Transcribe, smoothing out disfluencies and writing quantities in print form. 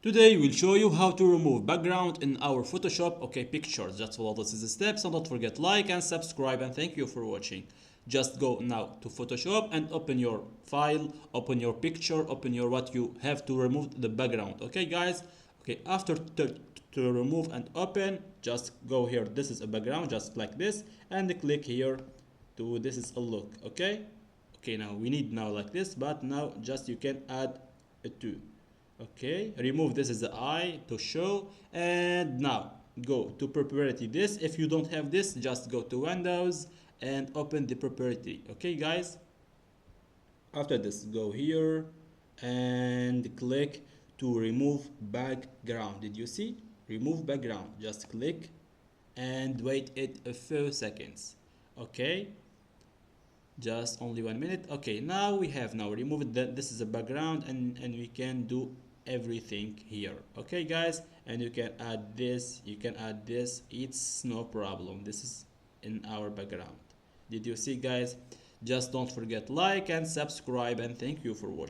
Today we'll show you how to remove background in our Photoshop, pictures. Just follow these steps and don't forget like and subscribe, and thank you for watching. Just go now to Photoshop and open your file, open your picture, open your what you have to remove the background. Okay guys, after to remove and open, just go here, this is a background, just like this, and click here to this is a look. Okay, now we need now like this, but now just you can add a two. Okay, remove this is the eye to show, and now go to property. This, if you don't have this, just go to Windows and open the property. Okay guys, after this go here and click to remove background. Did you see remove background? Just click and wait it a few seconds. Okay, just only 1 minute. Okay, now we have now removed that this is a background, and we can do everything here. Okay guys, and you can add this, you can add this, it's no problem. This is in our background. Did you see guys? Just don't forget like and subscribe, and thank you for watching.